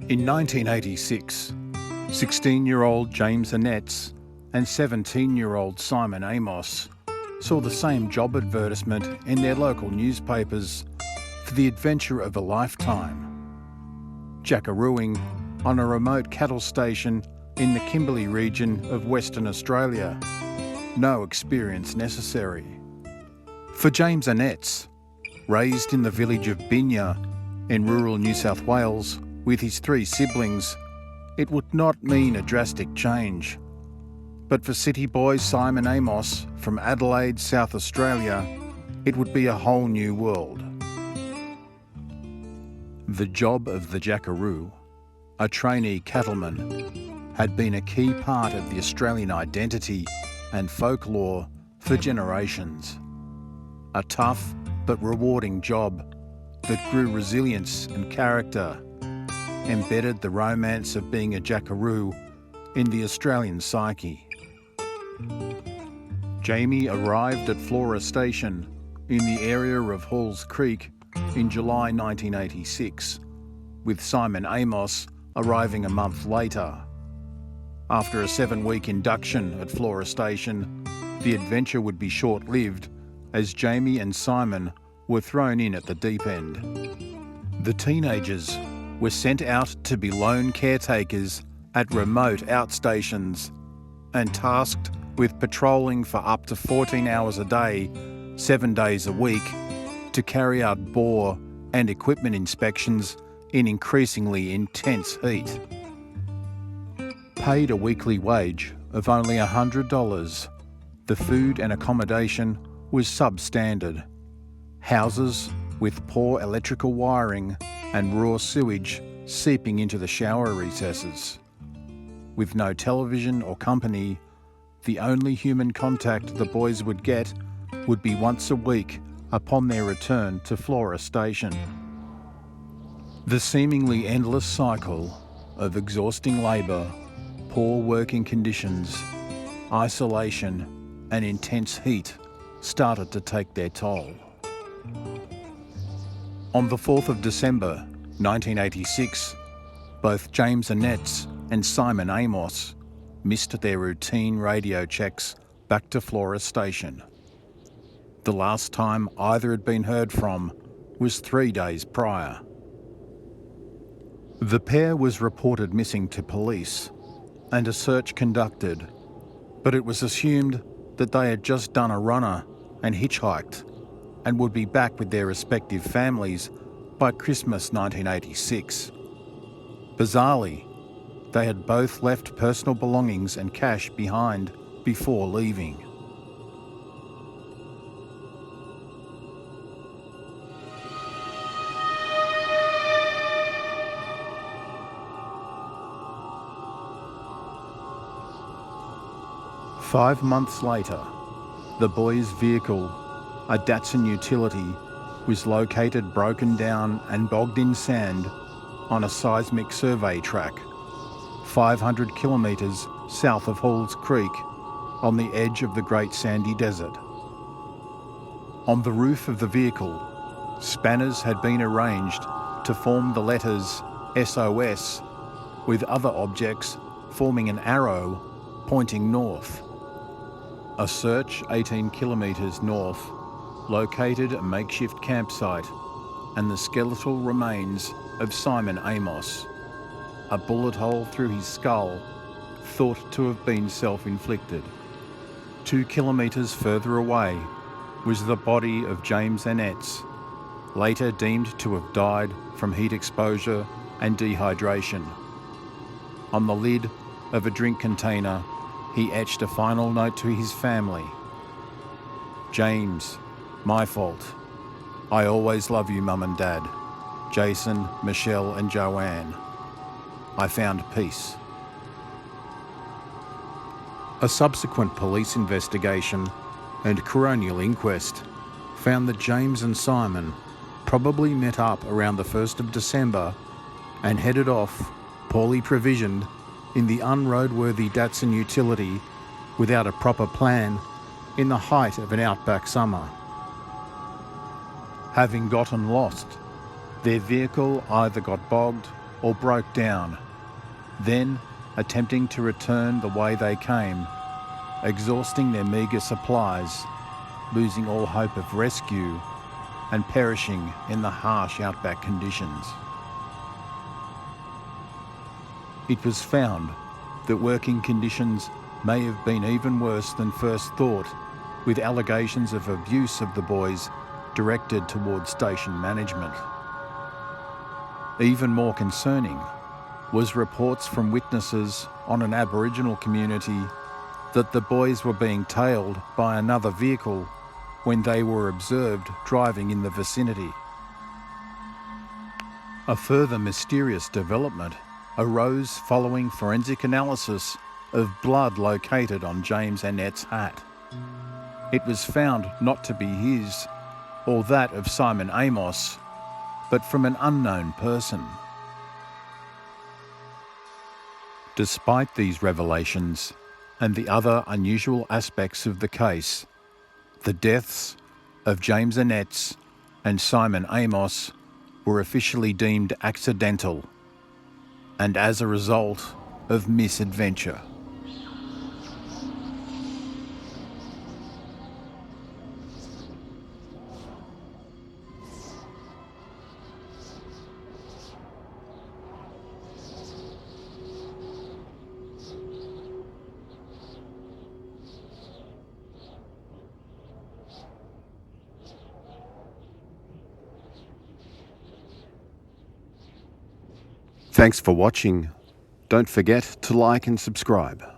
In 1986, 16-year-old James Annetts and 17-year-old Simon Amos saw the same job advertisement in their local newspapers for the adventure of a lifetime. Jackerooing on a remote cattle station in the Kimberley region of Western Australia. No experience necessary. For James Annetts, raised in the village of Binya in rural New South Wales with his 3 siblings, it would not mean a drastic change. But for city boy Simon Amos from Adelaide, South Australia, it would be a whole new world. The job of the jackeroo, a trainee cattleman, had been a key part of the Australian identity and folklore for generations. A tough but rewarding job that grew resilience and character, embedded the romance of being a jackeroo in the Australian psyche. Jamie arrived at Flora Station in the area of Halls Creek in July 1986, with Simon Amos arriving a month later. After a 7-week induction at Flora Station, the adventure would be short-lived as Jamie and Simon were thrown in at the deep end. The teenagers were sent out to be lone caretakers at remote outstations and tasked with patrolling for up to 14 hours a day, 7 days a week, to carry out bore and equipment inspections in increasingly intense heat. Paid a weekly wage of only $100, the food and accommodation was substandard. Houses with poor electrical wiring and raw sewage seeping into the shower recesses. With no television or company, the only human contact the boys would get would be once a week upon their return to Flora Station. The seemingly endless cycle of exhausting labour, poor working conditions, isolation and intense heat started to take their toll. On the 4th of December 1986, both James Annetts and Simon Amos missed their routine radio checks back to Flora Station. The last time either had been heard from was 3 days prior. The pair was reported missing to police and a search conducted, but it was assumed that they had just done a runner and hitchhiked and would be back with their respective families by Christmas 1986. Bizarrely, they had both left personal belongings and cash behind before leaving. Five months later, the boys' vehicle, a Datsun utility, was located broken down and bogged in sand on a seismic survey track, 500 kilometres south of Halls Creek, on the edge of the Great Sandy Desert. On the roof of the vehicle, spanners had been arranged to form the letters SOS, with other objects forming an arrow pointing north. A search 18 kilometres north located a makeshift campsite and the skeletal remains of Simon Amos. A bullet hole through his skull, thought to have been self-inflicted. 2 kilometres further away was the body of James Annetts, later deemed to have died from heat exposure and dehydration. On the lid of a drink container, he etched a final note to his family. James, my fault. I always love you, Mum and Dad. Jason, Michelle and Joanne. I found peace. A subsequent police investigation and coronial inquest found that James and Simon probably met up around the 1st of December and headed off, poorly provisioned, in the unroadworthy Datsun utility without a proper plan in the height of an Outback summer. Having gotten lost, their vehicle either got bogged or broke down, then attempting to return the way they came, exhausting their meagre supplies, losing all hope of rescue, and perishing in the harsh outback conditions. It was found that working conditions may have been even worse than first thought, with allegations of abuse of the boys directed towards station management. Even more concerning was reports from witnesses on an Aboriginal community that the boys were being tailed by another vehicle when they were observed driving in the vicinity. A further mysterious development arose following forensic analysis of blood located on James Annetts' hat. It was found not to be his or that of Simon Amos, but from an unknown person. Despite these revelations and the other unusual aspects of the case, the deaths of James Annetts and Simon Amos were officially deemed accidental, and as a result of misadventure. Thanks for watching. Don't forget to like and subscribe.